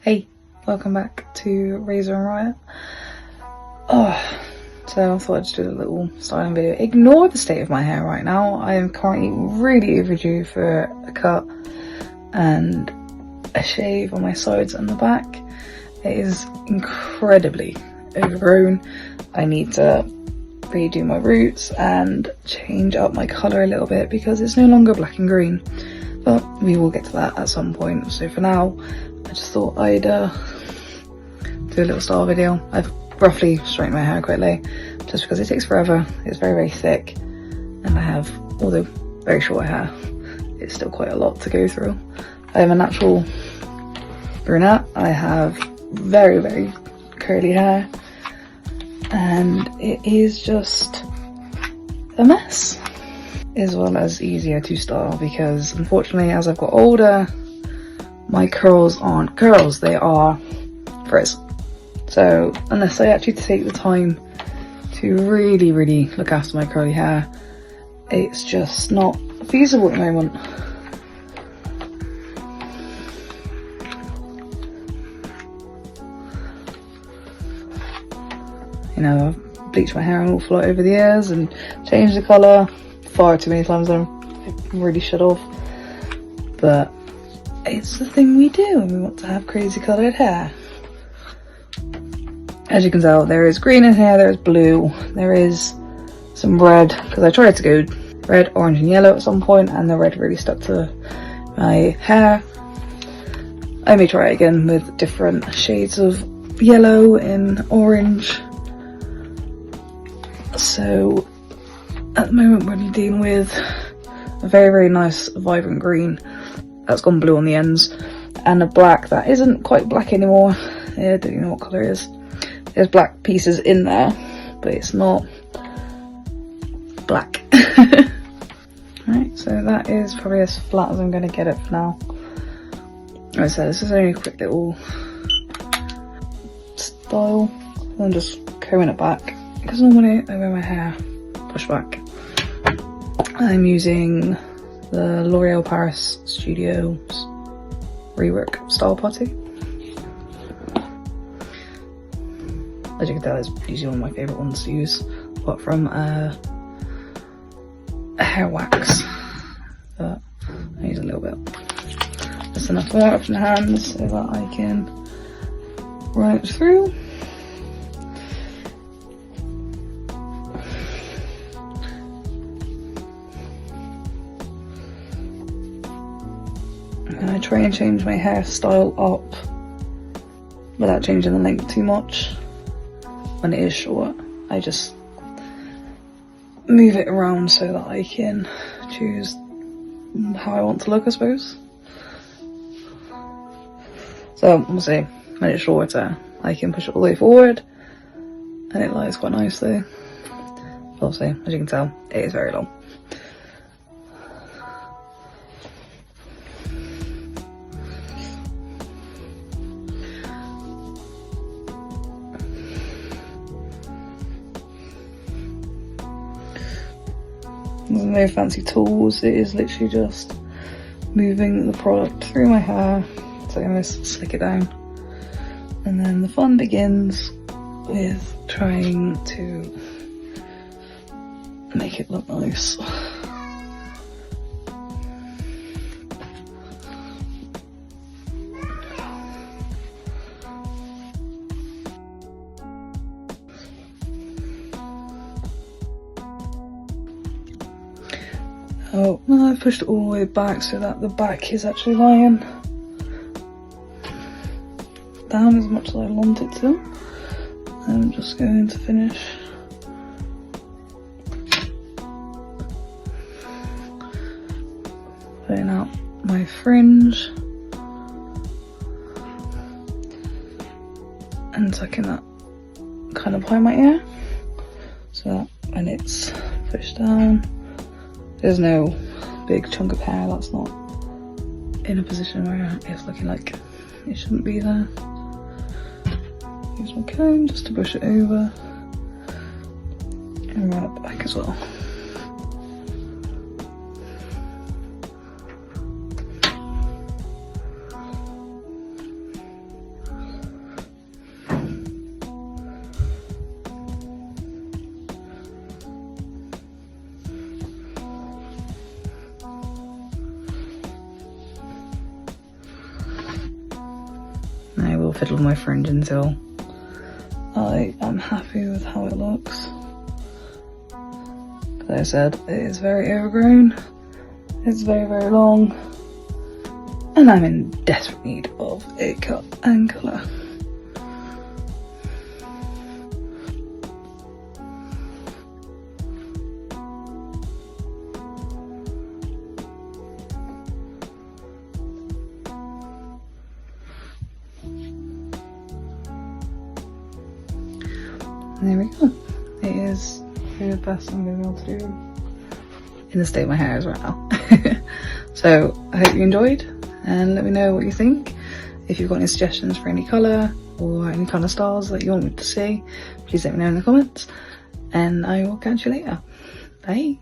Hey, welcome back to Razor and Riot. So I thought I'd just do a little styling video. Ignore the state of my hair right now. I am currently really overdue for a cut and a shave on my sides and the back. It is incredibly overgrown. I need to redo my roots and change up my colour a little bit because it's no longer black and green. But we will get to that at some point. So for now, I just thought I'd do a little style video. I've roughly straightened my hair quickly just because it takes forever. It's very, very thick and I have, although very short hair, it's still quite a lot to go through. I am a natural brunette. I have very, very curly hair and it is just a mess, as well as easier to style because unfortunately as I've got older, my curls aren't curls, they are frizz. So unless I actually take the time to really, really look after my curly hair, it's just not feasible at the moment. You know, I've bleached my hair an awful lot over the years and changed the colour far too many times than I really should have. But it's the thing we do and we want to have crazy coloured hair. As you can tell, there is green in here, there is blue, there is some red, because I tried to go red, orange and yellow at some point and the red really stuck to my hair. I may try it again with different shades of yellow and orange. So at the moment we're dealing with a very, very nice vibrant green that's gone blue on the ends and a black that isn't quite black anymore. I don't even know what colour it is. There's black pieces in there, but it's not black. Right, so that is probably as flat as I'm going to get it for now. Like I said, this is only a quick little style. I'm just combing it back because normally I wear my hair pushed back. I'm using the L'Oreal Paris Studios Rework Style Putty. As you can tell, it's usually one of my favourite ones to use, apart from a hair wax, but I use a little bit. Just enough water up in the hands so that I can run it through. And I try and change my hairstyle up without changing the length too much. When it is short, I just move it around so that I can choose how I want to look, I suppose. So we'll see, when it's shorter, I can push it all the way forward and it lies quite nicely. We'll see, as you can tell, it is very long. There's no fancy tools, it is literally just moving the product through my hair so I can just slick it down. And then the fun begins with trying to make it look nice. Oh, no, I've pushed it all the way back so that the back is actually lying down as much as I want it to. I'm just going to finish putting out my fringe and tucking that kind of behind my ear so that when it's pushed down, there's no big chunk of hair that's not in a position where it's looking like it shouldn't be there. Use my comb just to brush it over and run it back as well. will fiddle with my fringe until I am happy with how it looks. But as I said, it is very overgrown, it's very, very long, and I'm in desperate need of a cut and colour. And there we go. It is the best I'm going to be able to do in the state of my hair is right now. So I hope you enjoyed, and let me know what you think. If you've got any suggestions for any colour or any kind of styles that you want me to see, please let me know in the comments, and I will catch you later. Bye.